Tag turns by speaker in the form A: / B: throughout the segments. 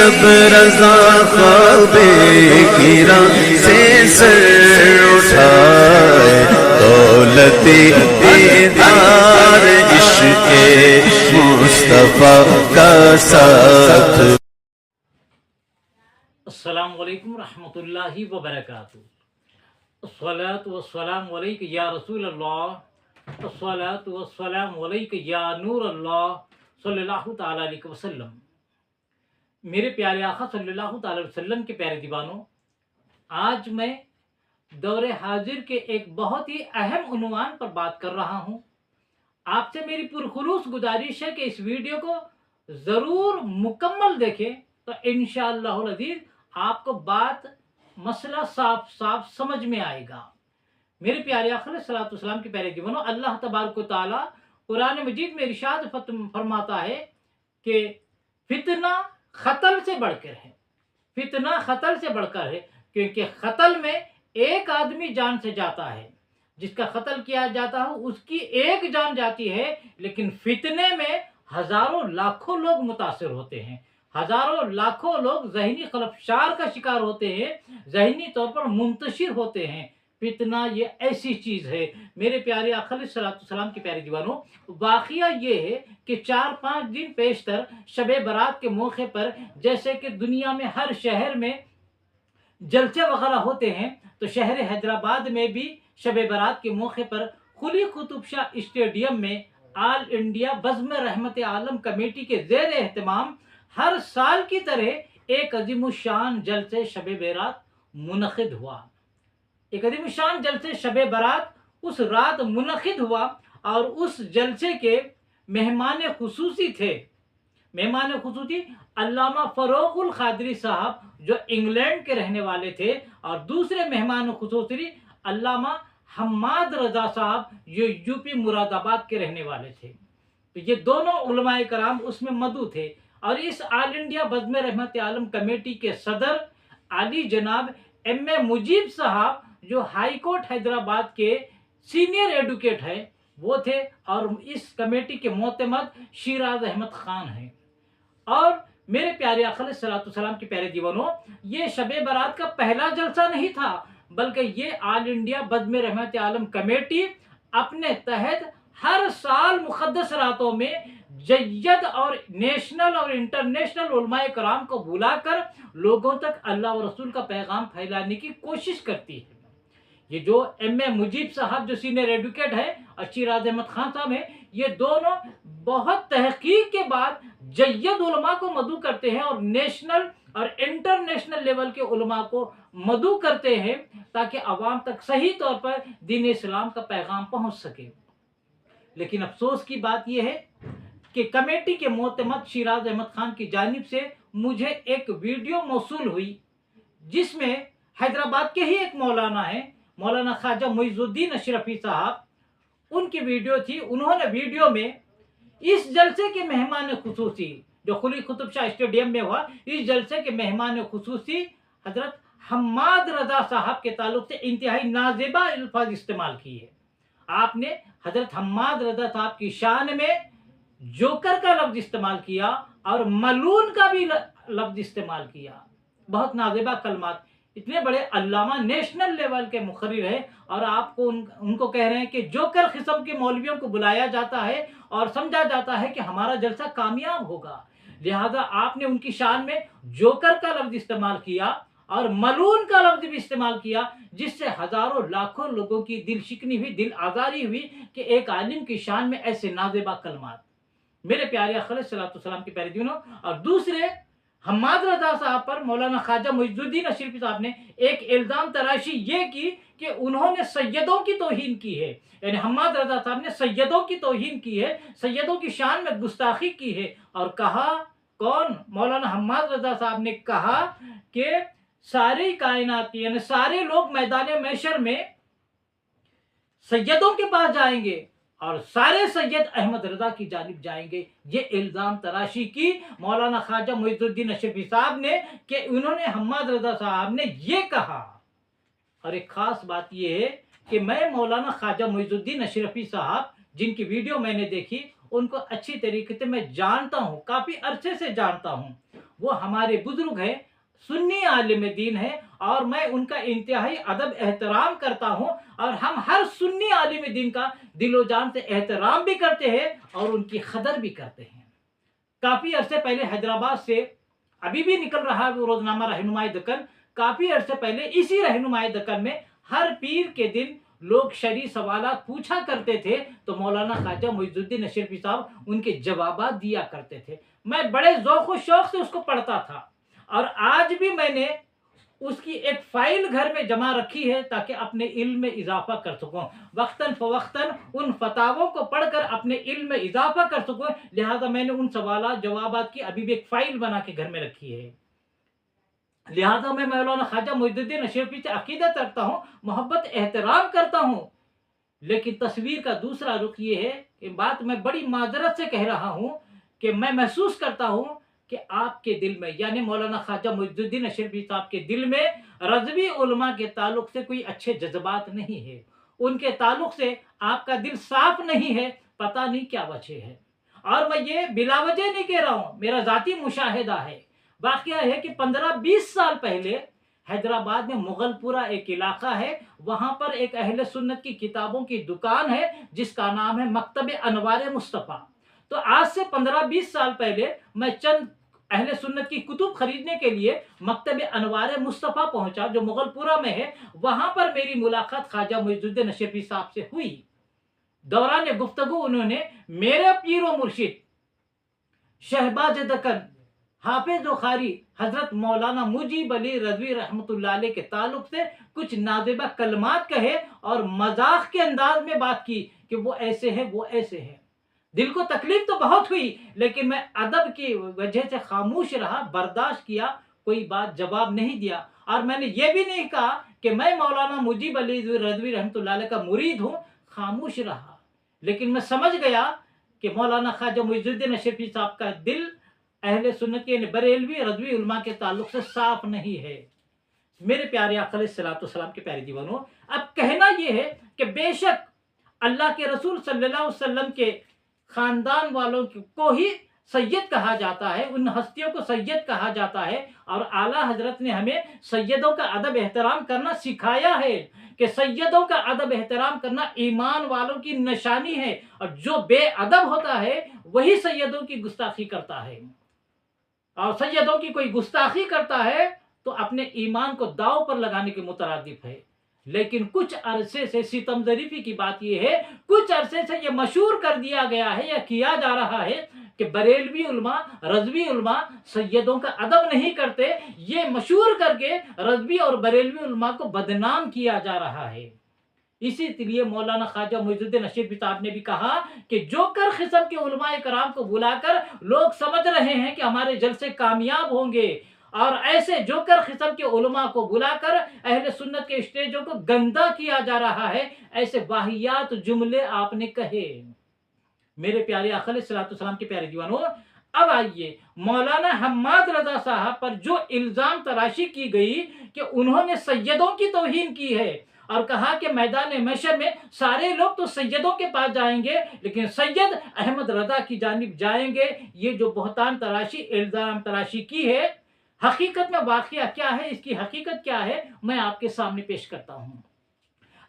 A: جب رضا خواب گرا سے سر اٹھائے، دولت دیدار عشق مصطفیٰ کا ساتھ۔
B: السلام علیکم ورحمۃ اللہ وبرکاتہ۔ الصلاۃ والسلام علیک یا رسول اللہ، الصلاۃ والسلام علیک یا نور اللہ صلی اللہ تعالیٰ علیہ وسلم۔ میرے پیارے آقا صلی اللہ تعالیٰ علیہ وسلم کے پیارے دیوانوں، آج میں دور حاضر کے ایک بہت ہی اہم عنوان پر بات کر رہا ہوں۔ آپ سے میری پرخلوص گزارش ہے کہ اس ویڈیو کو ضرور مکمل دیکھیں، تو انشاءاللہ العزیز آپ کو مسئلہ صاف سمجھ میں آئے گا۔ میرے پیارے آقا علیہ الصلوۃ والسلام کے پیارے دیوانوں، اللہ تبارک و تعالیٰ قرآن مجید میں ارشاد فرماتا ہے کہ فتنہ قتل سے بڑھ کر ہے، فتنہ قتل سے بڑھ کر ہے، کیونکہ قتل میں ایک آدمی جان سے جاتا ہے، جس کا قتل کیا جاتا ہے اس کی ایک جان جاتی ہے، لیکن فتنے میں ہزاروں لاکھوں لوگ متاثر ہوتے ہیں، ہزاروں لاکھوں لوگ ذہنی خلفشار کا شکار ہوتے ہیں، ذہنی طور پر منتشر ہوتے ہیں۔ فتنہ یہ ایسی چیز ہے میرے پیارے آقا علیہ الصلوۃ والسلام کے پیارے دیوانوں، واقعہ یہ ہے کہ 4-5 دن پیشتر شب برات کے موقع پر جیسے کہ دنیا میں ہر شہر میں جلسے وغیرہ ہوتے ہیں، تو شہر حیدرآباد میں بھی شب برات کے موقع پر قلی قطب شاہ اسٹیڈیم میں آل انڈیا بزم رحمت عالم کمیٹی کے زیر اہتمام ہر سال کی طرح ایک عظیم الشان جلسے شب برات منعقد ہوا۔ ایک عظیم الشان جلسے شب برات اس رات منعقد ہوا، اور اس جلسے کے مہمان خصوصی تھے، مہمان خصوصی علامہ فروغ القادری صاحب جو انگلینڈ کے رہنے والے تھے، اور دوسرے مہمان خصوصی علامہ حماد رضا صاحب جو یو پی مراد آباد کے رہنے والے تھے۔ تو یہ دونوں علماء کرام اس میں مدعو تھے، اور اس آل انڈیا بزم رحمت عالم کمیٹی کے صدر علی جناب ایم اے مجیب صاحب جو ہائی کورٹ حیدرآباد کے سینئر ایڈوکیٹ ہیں وہ تھے، اور اس کمیٹی کے معتمد شیراز احمد خان ہیں۔ اور میرے پیارے آقا علیہ الصلوۃ والسلام کے پیارے دیوانوں، یہ شب برات کا پہلا جلسہ نہیں تھا، بلکہ یہ آل انڈیا بزم رحمت عالم کمیٹی اپنے تحت ہر سال مقدس راتوں میں جید اور نیشنل اور انٹرنیشنل علماء کرام کو بلا کر لوگوں تک اللہ و رسول کا پیغام پھیلانے کی کوشش کرتی ہے۔ یہ جو ایم اے مجیب صاحب جو سینئر ایڈوکیٹ ہے اور شیراز احمد خان صاحب ہیں، یہ دونوں بہت تحقیق کے بعد جید علماء کو مدعو کرتے ہیں، اور نیشنل اور انٹرنیشنل لیول کے علماء کو مدعو کرتے ہیں، تاکہ عوام تک صحیح طور پر دین اسلام کا پیغام پہنچ سکے۔ لیکن افسوس کی بات یہ ہے کہ کمیٹی کے معتمد شیراز احمد خان کی جانب سے مجھے ایک ویڈیو موصول ہوئی، جس میں حیدرآباد کے ہی ایک مولانا ہیں، مولانا خواجہ معز الدین اشرفی صاحب، ان کی ویڈیو تھی۔ انہوں نے ویڈیو میں اس جلسے کے مہمان خصوصی جو قلی قطب شاہ اسٹیڈیم میں ہوا، اس جلسے کے مہمان خصوصی حضرت حماد رضا صاحب کے تعلق سے انتہائی نازیبا الفاظ استعمال کیے۔ آپ نے حضرت حماد رضا صاحب کی شان میں جوکر کا لفظ استعمال کیا، اور ملون کا بھی لفظ استعمال کیا۔ بہت نازیبا کلمات، اتنے بڑے علامہ نیشنل لیول کے مقرر ہیں، اور آپ کو ان کو کہہ رہے ہیں کہ جوکر قسم کے مولویوں کو بلایا جاتا ہے اور سمجھا جاتا ہے کہ ہمارا جلسہ کامیاب ہوگا، لہذا آپ نے ان کی شان میں جوکر کا لفظ استعمال کیا اور ملون کا لفظ بھی استعمال کیا، جس سے ہزاروں لاکھوں لوگوں کی دل شکنی ہوئی، دل آزاری ہوئی کہ ایک عالم کی شان میں ایسے نازیبا کلمات۔ میرے پیارے آقا علیہ الصلوۃ والسلام کے پیارے دیوانوں، اور دوسرے حماد رضا صاحب پر مولانا خواجہ معز الدین اشرفی صاحب نے ایک الزام تراشی یہ کی کہ انہوں نے سیدوں کی توہین کی ہے، یعنی حماد رضا صاحب نے سیدوں کی توہین کی ہے، سیدوں کی شان میں گستاخی کی ہے، اور کہا، کون؟ مولانا حماد رضا صاحب نے کہا کہ ساری کائنات یعنی سارے لوگ میدان محشر میں سیدوں کے پاس جائیں گے، اور سارے سید احمد رضا کی جانب جائیں گے۔ یہ الزام تراشی کی مولانا خواجہ معز الدین اشرفی صاحب نے کہ انہوں نے حماد رضا صاحب نے یہ کہا۔ اور ایک خاص بات یہ ہے کہ میں مولانا خواجہ معز الدین اشرفی صاحب جن کی ویڈیو میں نے دیکھی ان کو اچھی طریقے سے میں جانتا ہوں، کافی عرصے سے جانتا ہوں۔ وہ ہمارے بزرگ ہیں، سنی عالم دین ہے، اور میں ان کا انتہائی ادب احترام کرتا ہوں، اور ہم ہر سنی عالم دین کا دل و جان سے احترام بھی کرتے ہیں اور ان کی قدر بھی کرتے ہیں۔ کافی عرصے پہلے حیدرآباد سے ابھی بھی نکل رہا ہے وہ روزنامہ رہنمائی دکن، کافی عرصے پہلے اسی رہنمائی دکن میں ہر پیر کے دن لوگ شرعی سوالات پوچھا کرتے تھے تو مولانا خواجہ معز الدین اشرفی صاحب ان کے جوابات دیا کرتے تھے۔ میں بڑے ذوق و شوق سے اس کو پڑھتا تھا، اور آج بھی میں نے اس کی ایک فائل گھر میں جمع رکھی ہے تاکہ اپنے علم میں اضافہ کر سکوں، وقتاً فوقتاً ان فتاووں کو پڑھ کر اپنے علم میں اضافہ کر سکوں، لہذا میں نے ان سوالات جوابات کی ابھی بھی ایک فائل بنا کے گھر میں رکھی ہے۔ لہذا میں مولانا خواجہ معز الدین اشرفی سے عقیدت رکھتا ہوں، محبت احترام کرتا ہوں، لیکن تصویر کا دوسرا رخ یہ ہے کہ بات میں بڑی معذرت سے کہہ رہا ہوں کہ میں محسوس کرتا ہوں کہ آپ کے دل میں، یعنی مولانا خواجہ معز الدین اشرفی صاحب کے دل میں رضوی علماء کے تعلق سے کوئی اچھے جذبات نہیں ہے، ان کے تعلق سے آپ کا دل صاف نہیں ہے، پتہ نہیں کیا وجہ ہے۔ اور میں یہ بلا وجہ نہیں کہہ رہا ہوں، میرا ذاتی مشاہدہ ہے۔ واقعہ ہے کہ 15-20 سال پہلے حیدرآباد میں مغل پورہ ایک علاقہ ہے، وہاں پر ایک اہل سنت کی کتابوں کی دکان ہے جس کا نام ہے مکتب انوار مصطفیٰ۔ تو آج سے 15-20 سال پہلے میں چند اہل سنت کی کتب خریدنے کے لیے مکتب انوار مصطفیٰ پہنچا جو مغل پورہ میں ہے، وہاں پر میری ملاقات خواجہ معز الدین اشرفی صاحب سے ہوئی۔ دوران گفتگو انہوں نے میرے پیر و مرشد شہباز دکن حافظ و قاری حضرت مولانا مجیب علی رضوی رحمۃ اللہ علیہ کے تعلق سے کچھ نازیبہ کلمات کہے اور مذاق کے انداز میں بات کی کہ وہ ایسے ہے، وہ ایسے ہے۔ دل کو تکلیف تو بہت ہوئی، لیکن میں ادب کی وجہ سے خاموش رہا، برداشت کیا، کوئی بات جواب نہیں دیا، اور میں نے یہ بھی نہیں کہا کہ میں مولانا مجیب علی رضوی رحمۃ اللہ علیہ کا مرید ہوں، خاموش رہا۔ لیکن میں سمجھ گیا کہ مولانا خواجہ معز الدین اشرفی صاحب کا دل اہل سنت کے بریلوی رضوی علماء کے تعلق سے صاف نہیں ہے۔ میرے پیارے آقا علیہ الصلوۃ والسلام کے پیارے دیوانوں، اب کہنا یہ ہے کہ بے شک اللہ کے رسول صلی اللہ علیہ وسلم کے خاندان والوں کو ہی سید کہا جاتا ہے، ان ہستیوں کو سید کہا جاتا ہے، اور اعلیٰ حضرت نے ہمیں سیدوں کا ادب احترام کرنا سکھایا ہے کہ سیدوں کا ادب احترام کرنا ایمان والوں کی نشانی ہے، اور جو بے ادب ہوتا ہے وہی سیدوں کی گستاخی کرتا ہے، اور سیدوں کی کوئی گستاخی کرتا ہے تو اپنے ایمان کو داؤ پر لگانے کے مترادف ہے۔ لیکن کچھ عرصے سے ستم ظریفی کی بات یہ ہے، کچھ عرصے سے یہ مشہور کر دیا گیا ہے یا کیا جا رہا ہے کہ بریلوی علماء رضوی علماء سیدوں کا ادب نہیں کرتے، یہ مشہور کر کے رضوی اور بریلوی علماء کو بدنام کیا جا رہا ہے۔ اسی لیے مولانا خواجہ معز الدین اشرفی صاحب نے بھی کہا کہ جوکر قسم کے علماء کرام کو بلا کر لوگ سمجھ رہے ہیں کہ ہمارے جلسے کامیاب ہوں گے، اور ایسے جوکر قسم کے علماء کو بلا کر اہل سنت کے اسٹیجوں کو گندا کیا جا رہا ہے، ایسے واہیات جملے آپ نے کہے۔ میرے پیارے آقا علیہ الصلوۃ والسلام کے پیارے دیوانوں، اب آئیے مولانا حماد رضا صاحب پر جو الزام تراشی کی گئی کہ انہوں نے سیدوں کی توہین کی ہے، اور کہا کہ میدان محشر میں سارے لوگ تو سیدوں کے پاس جائیں گے لیکن سید احمد رضا کی جانب جائیں گے، یہ جو بہتان تراشی الزام تراشی کی ہے، حقیقت میں واقعہ کیا ہے، اس کی حقیقت کیا ہے، میں آپ کے سامنے پیش کرتا ہوں۔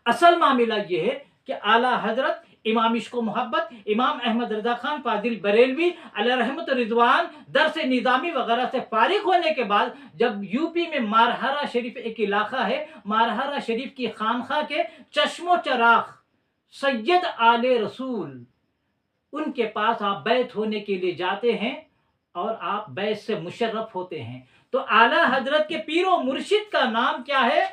B: اصل معاملہ یہ ہے کہ اعلیٰ حضرت امام عشق و محبت امام احمد رضا خان فاضل بریلوی علیہ رحمت رضوان درس نظامی وغیرہ سے فارغ ہونے کے بعد جب یو پی میں مارہرہ شریف ایک علاقہ ہے، مارہرہ شریف کی خانقاہ کے چشم و چراغ سید آل رسول، ان کے پاس آپ بیعت ہونے کے لیے جاتے ہیں اور آپ بیعت سے مشرف ہوتے ہیں۔ تو اعلیٰ حضرت کے پیر و مرشد کا نام کیا ہے؟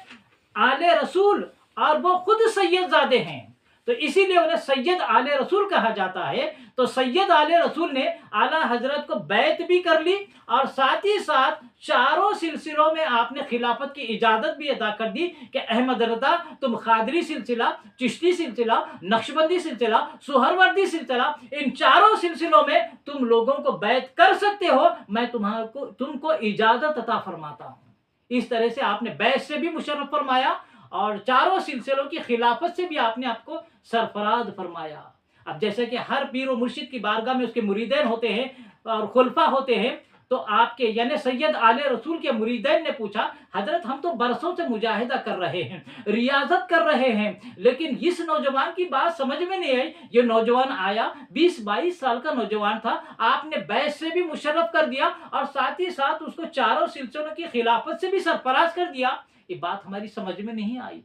B: آل رسول، اور وہ خود سید زادے ہیں، تو اسی لیے انہیں سید آل رسول کہا جاتا ہے۔ تو سید آل رسول نے اعلیٰ حضرت کو بیعت بھی کر لی، اور ساتھ ہی ساتھ چاروں سلسلوں میں آپ نے خلافت کی اجازت بھی ادا کر دی کہ احمد رضا تم قادری سلسلہ، چشتی سلسلہ، نقشبندی سلسلہ، سہروردی سلسلہ، ان چاروں سلسلوں میں تم لوگوں کو بیعت کر سکتے ہو، میں تم کو اجازت عطا فرماتا ہوں۔ اس طرح سے آپ نے بیعت سے بھی مشرف فرمایا، اور چاروں سلسلوں کی خلافت سے بھی آپ نے آپ کو سرفراز فرمایا۔ اب جیسے کہ ہر پیر و مرشد کی بارگاہ میں اس کے مریدین ہوتے ہیں اور خلفاء ہوتے ہیں، تو آپ کے یعنی سید آل رسول کے مریدین نے پوچھا حضرت ہم تو برسوں سے مجاہدہ کر رہے ہیں، ریاضت کر رہے ہیں، لیکن اس نوجوان کی بات سمجھ میں نہیں آئی۔ یہ نوجوان آیا 20-22 سال کا نوجوان تھا، آپ نے بیعت سے بھی مشرف کر دیا اور ساتھ ہی ساتھ اس کو چاروں سلسلوں کی خلافت سے بھی سرفراز کر دیا، یہ بات ہماری سمجھ میں نہیں آئی۔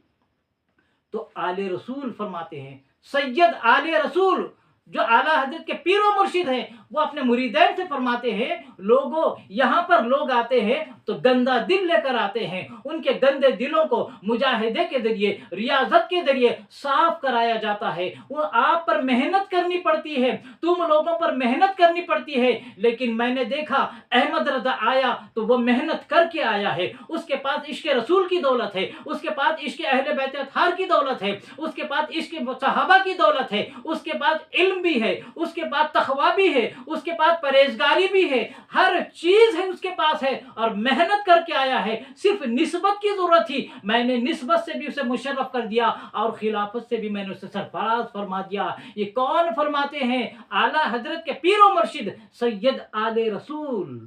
B: تو آل رسول فرماتے ہیں، سید آل رسول جو اعلیٰ حضرت کے پیر و مرشد ہیں، وہ اپنے مریدین سے فرماتے ہیں لوگوں یہاں پر لوگ آتے ہیں تو گندہ دل لے کر آتے ہیں، ان کے گندے دلوں کو مجاہدے کے ذریعے ریاضت کے ذریعے صاف کرایا جاتا ہے۔ وہ آپ پر محنت کرنی پڑتی ہے، تم لوگوں پر محنت کرنی پڑتی ہے، لیکن میں نے دیکھا احمد رضا آیا تو وہ محنت کر کے آیا ہے، اس کے پاس عشق رسول کی دولت ہے، اس کے پاس عشق اہل بیت اطہار کی دولت ہے، اس کے پاس عشق صحابہ کی دولت ہے، اس کے پاس علم بھی ہے، اس کے پاس تقوی بھی ہے، اس کے پاس پرہیزگاری بھی ہے، ہر چیز ہے اس کے پاس ہے، اور محنت کر کے آیا ہے۔ صرف نسبت کی ضرورت تھی، میں نے نسبت سے بھی اسے مشرف کر دیا اور خلافت سے بھی میں نے اسے سرفراز فرما دیا۔ یہ کون فرماتے ہیں؟ اعلیٰ حضرت کے پیر و مرشد سید آل رسول۔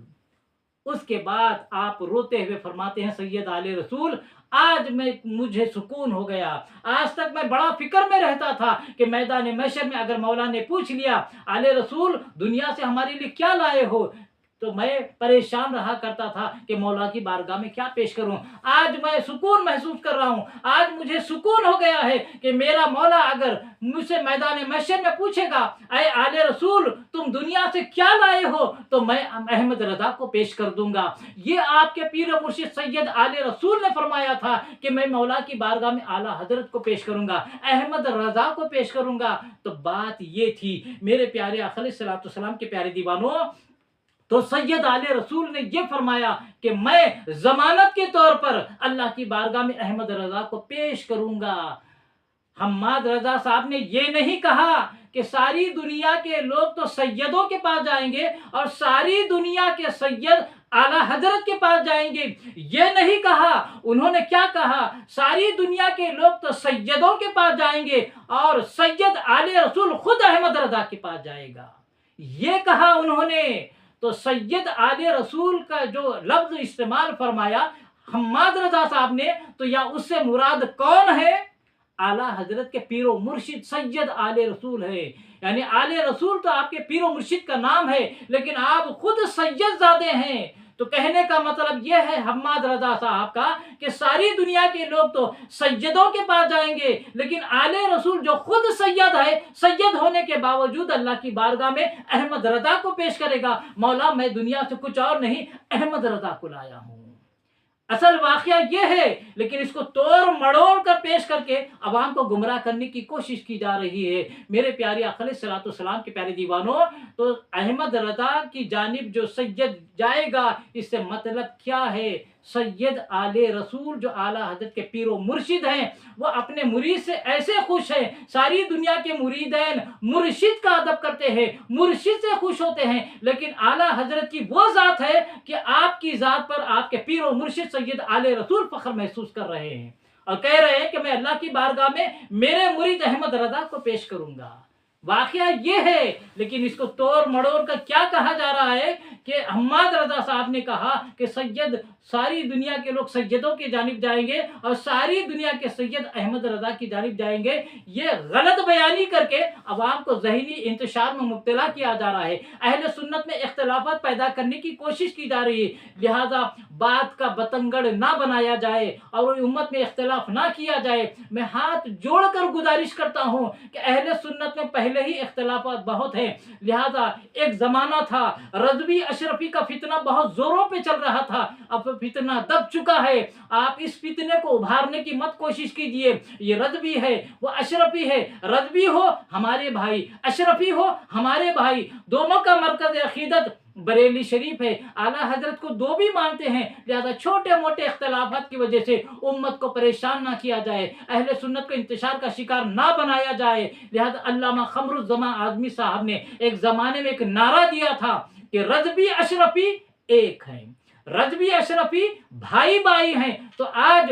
B: اس کے بعد آپ روتے ہوئے فرماتے ہیں سید آل رسول آج مجھے سکون ہو گیا، آج تک میں بڑا فکر میں رہتا تھا کہ میدان محشر میں اگر مولا نے پوچھ لیا آل رسول دنیا سے ہمارے لیے کیا لائے ہو، تو میں پریشان رہا کرتا تھا کہ مولا کی بارگاہ میں کیا پیش کروں۔ آج میں سکون محسوس کر رہا ہوں، آج مجھے سکون ہو گیا ہے کہ میرا مولا اگر مجھ سے میدان محشر میں پوچھے گا اے آل رسول تم دنیا سے کیا لائے ہو، تو میں احمد رضا کو پیش کر دوں گا۔ یہ آپ کے پیر و مرشد سید آل رسول نے فرمایا تھا کہ میں مولا کی بارگاہ میں اعلیٰ حضرت کو پیش کروں گا، احمد رضا کو پیش کروں گا۔ تو بات یہ تھی میرے پیارے آقا علیہ الصلوۃ والسلام کے پیارے دیوانوں، تو سید آل رسول نے یہ فرمایا کہ میں ضمانت کے طور پر اللہ کی بارگاہ میں احمد رضا کو پیش کروں گا۔ حماد رضا صاحب نے یہ نہیں کہا کہ ساری دنیا کے لوگ تو سیدوں کے پاس جائیں گے اور ساری دنیا کے سید اعلیٰ حضرت کے پاس جائیں گے، یہ نہیں کہا۔ انہوں نے کیا کہا؟ ساری دنیا کے لوگ تو سیدوں کے پاس جائیں گے اور سید آل رسول خود احمد رضا کے پاس جائے گا، یہ کہا انہوں نے۔ تو سید آل رسول کا جو لفظ استعمال فرمایا حماد رضا صاحب نے، تو یا اس سے مراد کون ہے؟ اعلیٰ حضرت کے پیر و مرشد سید آل رسول ہے۔ یعنی آل رسول تو آپ کے پیر و مرشد کا نام ہے، لیکن آپ خود سید زادے ہیں۔ تو کہنے کا مطلب یہ ہے حماد رضا صاحب کا کہ ساری دنیا کے لوگ تو سیدوں کے پاس جائیں گے، لیکن آل رسول جو خود سید ہے، سید ہونے کے باوجود اللہ کی بارگاہ میں احمد رضا کو پیش کرے گا، مولا میں دنیا سے کچھ اور نہیں احمد رضا کو لایا ہوں۔ اصل واقعہ یہ ہے، لیکن اس کو توڑ مڑوڑ کر پیش کر کے عوام کو گمراہ کرنے کی کوشش کی جا رہی ہے۔ میرے پیارے آقا علیہ الصلوۃ والسلام کے پیارے دیوانوں، تو احمد رضا کی جانب جو سید جائے گا اس سے مطلب کیا ہے؟ سید آل رسول جو اعلیٰ حضرت کے پیر و مرشد ہیں وہ اپنے مرید سے ایسے خوش ہیں، ساری دنیا کے مریدین مرشد کا ادب کرتے ہیں، مرشد سے خوش ہوتے ہیں، لیکن اعلیٰ حضرت کی وہ ذات ہے کہ آپ کی ذات پر آپ کے پیر و مرشد سید آل رسول فخر محسوس کر رہے ہیں اور کہہ رہے ہیں کہ میں اللہ کی بارگاہ میں میرے مرید احمد رضا کو پیش کروں گا۔ واقعہ یہ ہے، لیکن اس کو توڑ مڑوڑ کر کیا کہا جا رہا ہے کہ حماد رضا صاحب نے کہا کہ سید ساری دنیا کے لوگ سیدوں کی جانب جائیں گے اور ساری دنیا کے سید احمد رضا کی جانب جائیں گے۔ یہ غلط بیانی کر کے عوام کو ذہنی انتشار میں مبتلا کیا جا رہا ہے، اہل سنت میں اختلافات پیدا کرنے کی کوشش کی جا رہی ہے، لہذا بات کا بتنگڑ نہ بنایا جائے اور امت میں اختلاف نہ کیا جائے۔ میں ہاتھ جوڑ کر گزارش کرتا ہوں کہ اہل سنت میں پہلے ہی اختلافات بہت ہیں، لہذا ایک زمانہ تھا رضوی اشرفی کا فتنہ بہت زوروں پہ چل رہا تھا، اب فتنہ دب چکا ہے۔ آپ اس فتنے کو ابھارنے کی مت کوشش کیجئے، یہ رضوی ہے وہ اشرفی ہے، رضوی ہو ہمارے بھائی، اشرفی ہو ہمارے بھائی، دونوں کا مرکز عقیدت بریلی شریف ہے، اعلیٰ حضرت کو دو بھی مانتے ہیں، لہذا چھوٹے موٹے اختلافات کی وجہ سے امت کو پریشان نہ کیا جائے، اہل سنت کو انتشار کا شکار نہ بنایا جائے۔ لہذا علامہ قمر الزمان اعظمی صاحب نے ایک زمانے میں ایک نعرہ دیا تھا کہ رضوی اشرفی ایک ہیں، رضوی اشرفی بھائی بھائی ہیں۔ تو آج